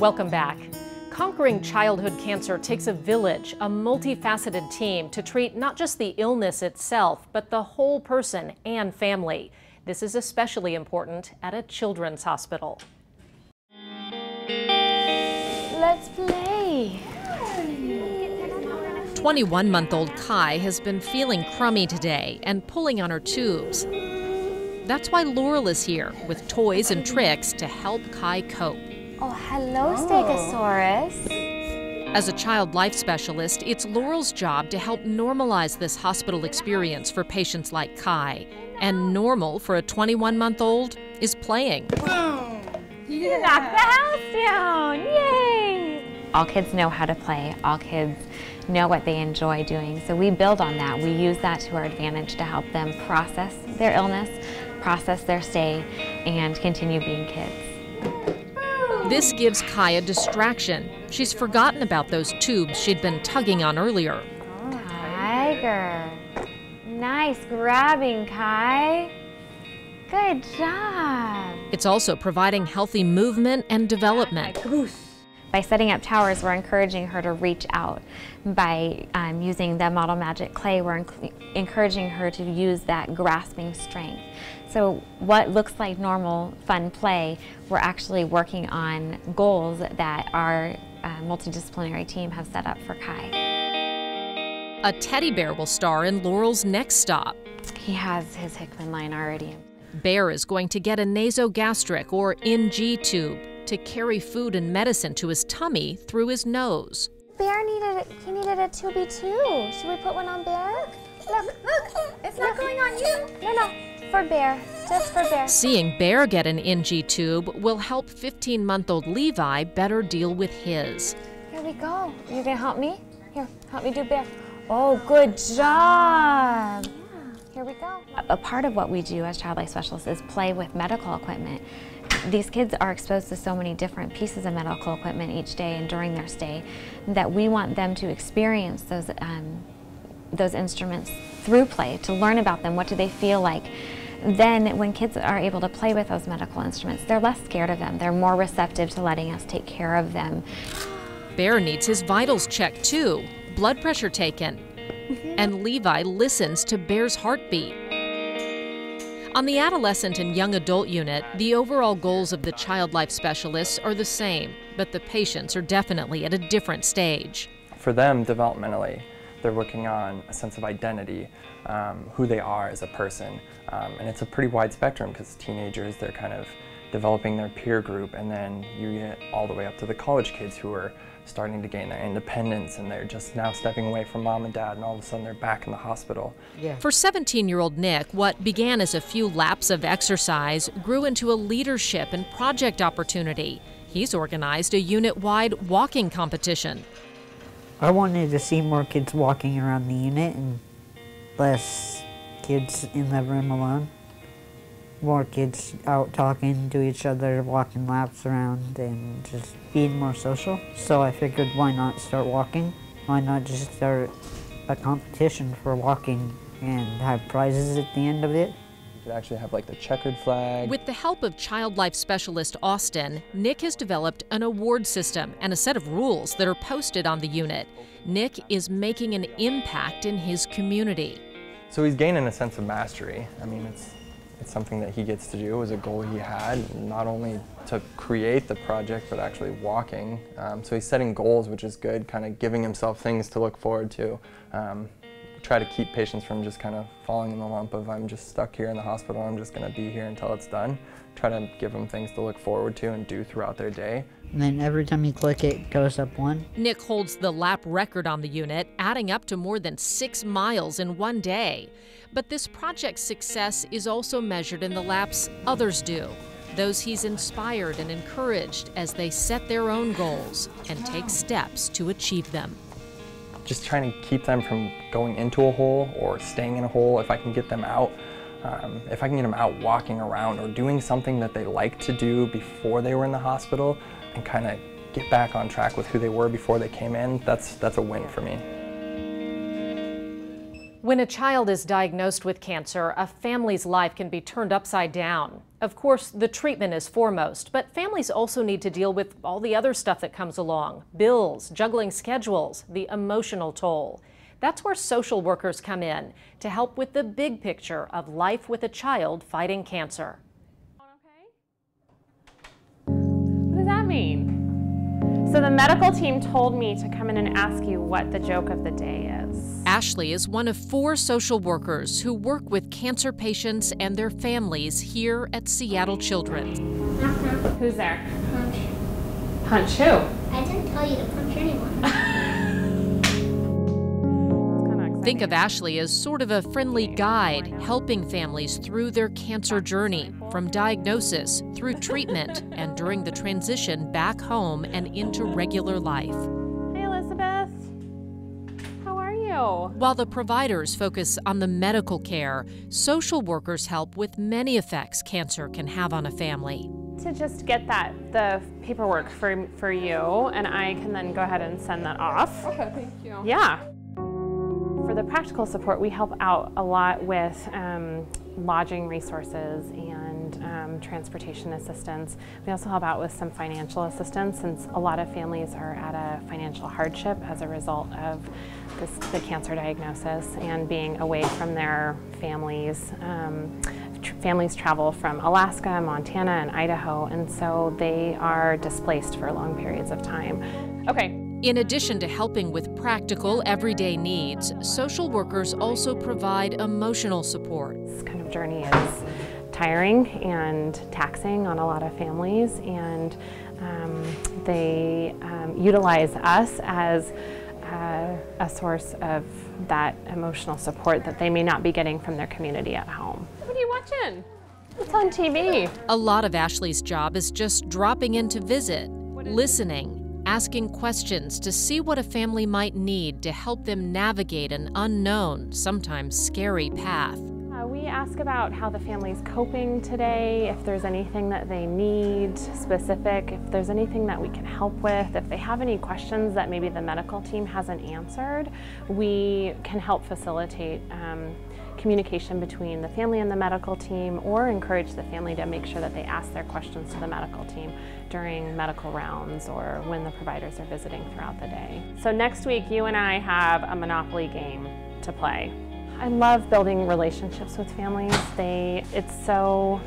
Welcome back. Conquering childhood cancer takes a village, a multifaceted team to treat not just the illness itself, but the whole person and family. This is especially important at a children's hospital. Let's play. 21-month-old Kai has been feeling crummy today and pulling on her tubes. That's why Laurel is here with toys and tricks to help Kai cope. Oh, hello, Stegosaurus. As a child life specialist, it's Laurel's job to help normalize this hospital experience for patients like Kai. And normal for a 21-month-old is playing. You knocked the house down! Yay! All kids know how to play. All kids know what they enjoy doing. So we build on that. We use that to our advantage to help them process their illness, process their stay, and continue being kids. This gives Kai a distraction. She's forgotten about those tubes she'd been tugging on earlier. Tiger. Nice grabbing, Kai. Good job. It's also providing healthy movement and development. By setting up towers, we're encouraging her to reach out. By using the Model Magic clay, we're encouraging her to use that grasping strength. So what looks like normal, fun play, we're actually working on goals that our multidisciplinary team have set up for Kai. A teddy bear will star in Laurel's next stop. He has his Hickman line already. Bear is going to get a nasogastric or NG tube to carry food and medicine to his tummy through his nose. Bear needed a tubie too. Should we put one on Bear? Look, it's not going on you. No, for Bear, just for Bear. Seeing Bear get an NG tube will help 15-month-old Levi better deal with his. Here we go. You gonna help me? Here, help me do Bear. Oh, good job. Here we go. A part of what we do as child life specialists is play with medical equipment. These kids are exposed to so many different pieces of medical equipment each day and during their stay that we want them to experience those instruments through play, to learn about them. What do they feel like? Then when kids are able to play with those medical instruments, they're less scared of them. They're more receptive to letting us take care of them. Bear needs his vitals checked too, blood pressure taken. And Levi listens to Bear's heartbeat. On the adolescent and young adult unit, the overall goals of the child life specialists are the same, but the patients are definitely at a different stage. For them, developmentally, they're working on a sense of identity, who they are as a person. And it's a pretty wide spectrum because teenagers, they're kind of developing their peer group, and then you get all the way up to the college kids who are starting to gain their independence, and they're just now stepping away from mom and dad, and all of a sudden they're back in the hospital. Yeah. For 17-year-old Nick, what began as a few laps of exercise grew into a leadership and project opportunity. He's organized a unit-wide walking competition. I wanted to see more kids walking around the unit and less kids in the room alone. More kids out talking to each other, walking laps around, and just being more social. So I figured, why not start walking? Why not just start a competition for walking and have prizes at the end of it? You could actually have like the checkered flag. With the help of child life specialist Austin, Nick has developed an award system and a set of rules that are posted on the unit. Nick is making an impact in his community. So he's gaining a sense of mastery. I mean, it's something that he gets to do. It was a goal he had, not only to create the project, but actually walking. So he's setting goals, which is good, kind of giving himself things to look forward to. Try to keep patients from just kind of falling in the lump of, I'm just stuck here in the hospital, I'm just going to be here until it's done. Try to give them things to look forward to and do throughout their day. And then every time you click it, goes up one. Nick holds the lap record on the unit, adding up to more than 6 miles in one day. But this project's success is also measured in the laps others do, those he's inspired and encouraged as they set their own goals and take steps to achieve them. Just trying to keep them from going into a hole or staying in a hole. If I can get them out, if I can get them out walking around or doing something that they liked to do before they were in the hospital and kind of get back on track with who they were before they came in, that's a win for me. When a child is diagnosed with cancer, a family's life can be turned upside down. Of course, the treatment is foremost, but families also need to deal with all the other stuff that comes along: bills, juggling schedules, the emotional toll. That's where social workers come in to help with the big picture of life with a child fighting cancer. What does that mean? So the medical team told me to come in and ask you what the joke of the day is. Ashlei is one of 4 social workers who work with cancer patients and their families here at Seattle Children's. Who's there? Punch. Punch who? I didn't tell you to punch anyone. Think of Ashlei as sort of a friendly guide, helping families through their cancer journey, from diagnosis through treatment and during the transition back home and into regular life. Hey, Elizabeth. How are you? While the providers focus on the medical care, social workers help with many effects cancer can have on a family. To just get the paperwork for you, and I can then go ahead and send that off. Okay, thank you. Yeah. For the practical support, we help out a lot with lodging resources and transportation assistance. We also help out with some financial assistance, since a lot of families are at a financial hardship as a result of the cancer diagnosis and being away from their families. Families travel from Alaska, Montana, and Idaho, and so they are displaced for long periods of time. Okay. In addition to helping with practical, everyday needs, social workers also provide emotional support. This kind of journey is tiring and taxing on a lot of families, and they utilize us as a source of that emotional support that they may not be getting from their community at home. What are you watching? It's on TV. A lot of Ashlei's job is just dropping in to visit, listening, asking questions to see what a family might need to help them navigate an unknown, sometimes scary path. We ask about how the family's coping today, if there's anything that they need specific, if there's anything that we can help with, if they have any questions that maybe the medical team hasn't answered, we can help facilitate communication between the family and the medical team, or encourage the family to make sure that they ask their questions to the medical team during medical rounds or when the providers are visiting throughout the day. So next week, you and I have a Monopoly game to play. I love building relationships with families. It's so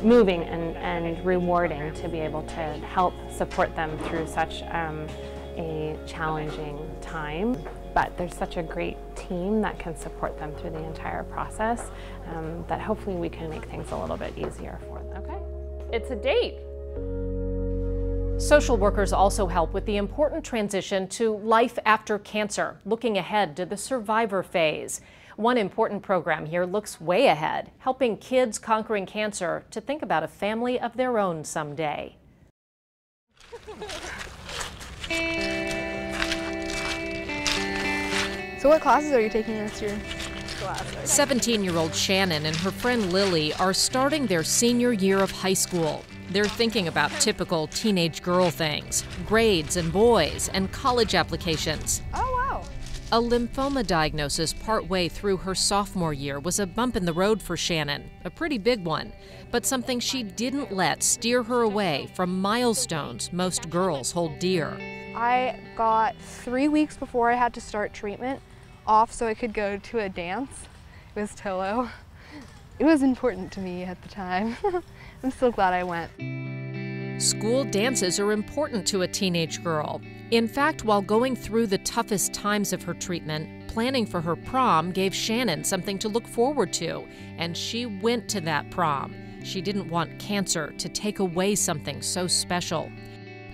moving and rewarding to be able to help support them through such a challenging time. But there's such a great team that can support them through the entire process that hopefully we can make things a little bit easier for them. Okay, it's a date. Social workers also help with the important transition to life after cancer, looking ahead to the survivor phase. One important program here looks way ahead, helping kids conquering cancer to think about a family of their own someday. So what classes are you taking this year? 17-year-old Shannon and her friend Lily are starting their senior year of high school. They're thinking about typical teenage girl things, grades and boys, and college applications. Oh, wow. A lymphoma diagnosis partway through her sophomore year was a bump in the road for Shannon, a pretty big one, but something she didn't let steer her away from milestones most girls hold dear. I got 3 weeks before I had to start treatment off so I could go to a dance. It was Tolo. It was important to me at the time. I'm so glad I went. School dances are important to a teenage girl. In fact, while going through the toughest times of her treatment, planning for her prom gave Shannon something to look forward to, and she went to that prom. She didn't want cancer to take away something so special.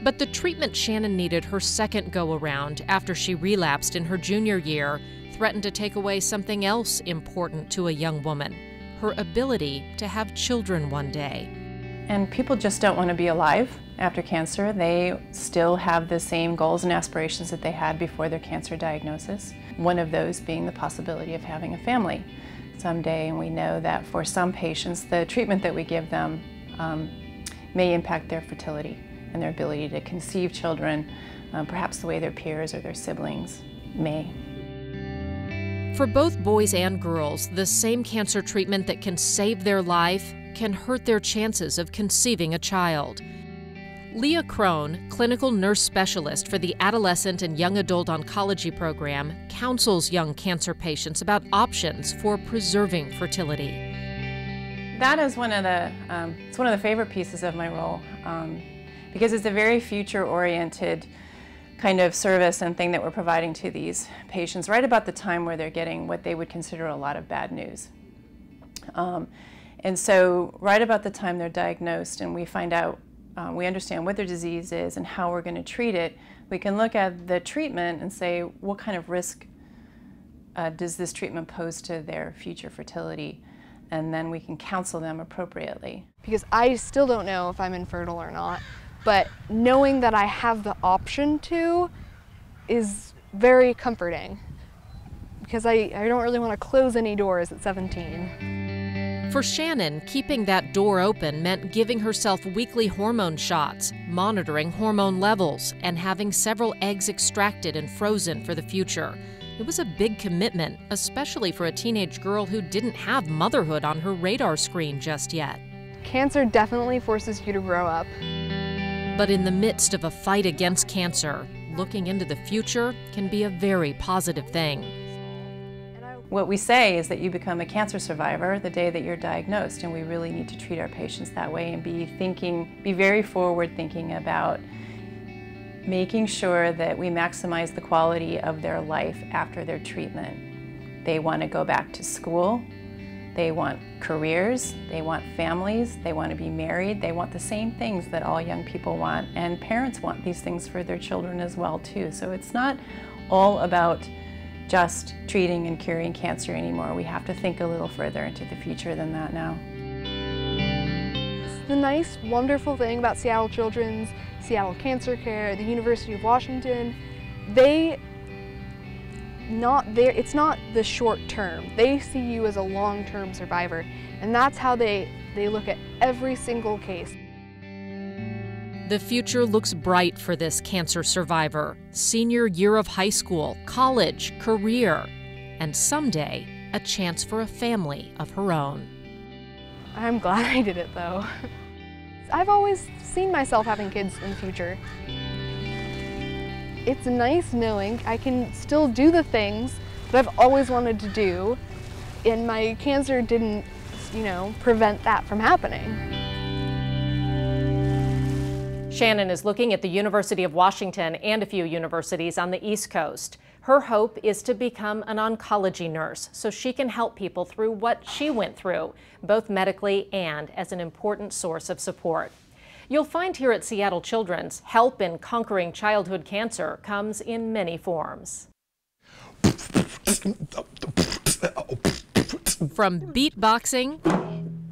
But the treatment Shannon needed her second go-around after she relapsed in her junior year threatened to take away something else important to a young woman, her ability to have children one day. And people just don't want to be alive after cancer. They still have the same goals and aspirations that they had before their cancer diagnosis. One of those being the possibility of having a family someday. And we know that for some patients, the treatment that we give them may impact their fertility and their ability to conceive children, perhaps the way their peers or their siblings may. For both boys and girls, the same cancer treatment that can save their life can hurt their chances of conceiving a child. Leah Crone, clinical nurse specialist for the Adolescent and Young Adult Oncology Program, counsels young cancer patients about options for preserving fertility. That is one of the favorite pieces of my role, because it's a very future-oriented kind of service and thing that we're providing to these patients right about the time where they're getting what they would consider a lot of bad news. And so right about the time they're diagnosed and we find out, we understand what their disease is and how we're going to treat it, we can look at the treatment and say, what kind of risk does this treatment pose to their future fertility? And then we can counsel them appropriately. Because I still don't know if I'm infertile or not, but knowing that I have the option to is very comforting, because I don't really want to close any doors at 17. For Shannon, keeping that door open meant giving herself weekly hormone shots, monitoring hormone levels, and having several eggs extracted and frozen for the future. It was a big commitment, especially for a teenage girl who didn't have motherhood on her radar screen just yet. Cancer definitely forces you to grow up. But in the midst of a fight against cancer, looking into the future can be a very positive thing. What we say is that you become a cancer survivor the day that you're diagnosed, and we really need to treat our patients that way and be very forward thinking about making sure that we maximize the quality of their life after their treatment. They want to go back to school, they want careers, they want families, they want to be married, they want the same things that all young people want, and parents want these things for their children as well too. So it's not all about just treating and curing cancer anymore. We have to think a little further into the future than that now. The nice, wonderful thing about Seattle Children's, Seattle Cancer Care, the University of Washington, it's not the short term. They see you as a long-term survivor, and that's how they look at every single case. The future looks bright for this cancer survivor. Senior year of high school, college, career, and someday a chance for a family of her own. I'm glad I did it though. I've always seen myself having kids in the future. It's nice knowing I can still do the things that I've always wanted to do, and my cancer didn't, prevent that from happening. Shannon is looking at the University of Washington and a few universities on the East Coast. Her hope is to become an oncology nurse so she can help people through what she went through, both medically and as an important source of support. You'll find here at Seattle Children's, help in conquering childhood cancer comes in many forms. From beatboxing,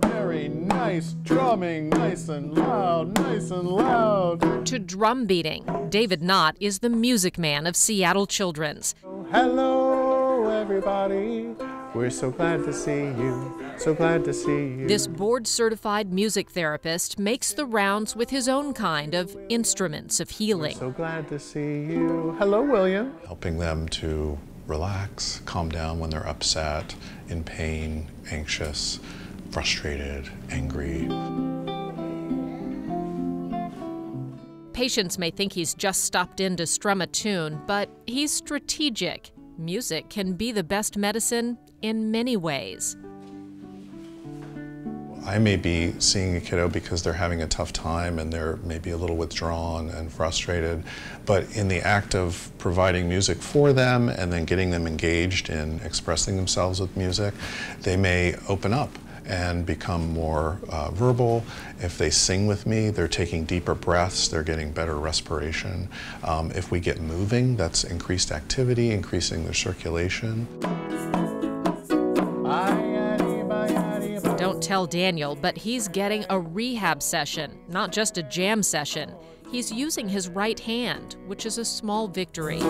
very nice drumming, nice and loud, to drum beating. David Knott is the music man of Seattle Children's. Hello, everybody. We're so glad to see you, so glad to see you. This board-certified music therapist makes the rounds with his own kind of instruments of healing. We're so glad to see you. Hello, William. Helping them to relax, calm down when they're upset, in pain, anxious, frustrated, angry. Patients may think he's just stopped in to strum a tune, but he's strategic. Music can be the best medicine in many ways. I may be seeing a kiddo because they're having a tough time and they're maybe a little withdrawn and frustrated, but in the act of providing music for them and then getting them engaged in expressing themselves with music, they may open up and become more verbal. If they sing with me, they're taking deeper breaths, they're getting better respiration. If we get moving, that's increased activity, increasing their circulation. Don't tell Daniel, but he's getting a rehab session, not just a jam session. He's using his right hand, which is a small victory.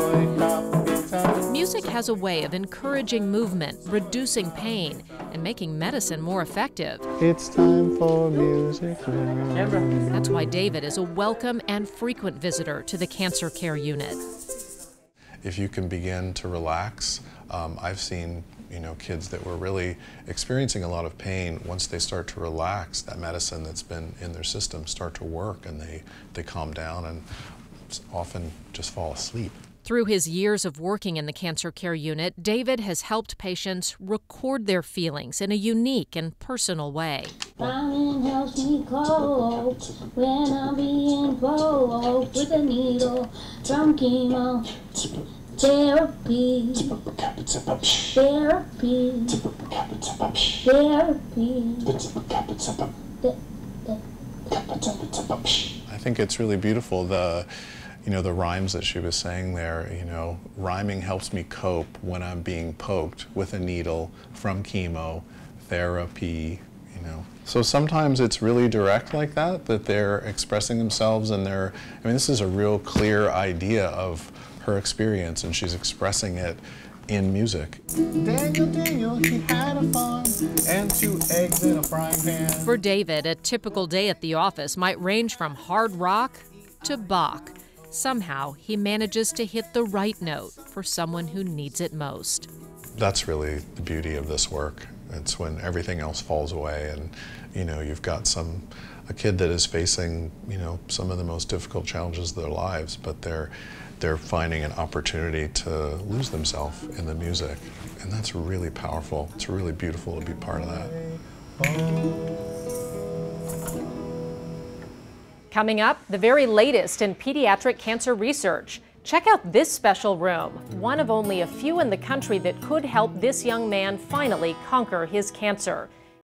Music has a way of encouraging movement, reducing pain, and making medicine more effective. It's time for music now. That's why David is a welcome and frequent visitor to the cancer care unit. If you can begin to relax I've seen kids that were really experiencing a lot of pain, once they start to relax, that medicine that's been in their system start to work, and they calm down and often just fall asleep. Through his years of working in the cancer care unit, David has helped patients record their feelings in a unique and personal way. Rhyming helps me cope when I'm being poked with a needle from chemo. Therapy, therapy, therapy. I think it's really beautiful, the rhymes that she was saying there. Rhyming helps me cope when I'm being poked with a needle from chemo. Therapy, So sometimes it's really direct like that they're expressing themselves, and this is a real clear idea of her experience, and she's expressing it in music. Daniel, he had a farm and 2 eggs in a frying pan. For David, a typical day at the office might range from hard rock to Bach. Somehow, he manages to hit the right note for someone who needs it most. That's really the beauty of this work. It's when everything else falls away, and you've got a kid that is facing some of the most difficult challenges of their lives, but they're finding an opportunity to lose themselves in the music, and that's really powerful. It's really beautiful to be part of that. Coming up, the very latest in pediatric cancer research. Check out this special room, one of only a few in the country that could help this young man finally conquer his cancer.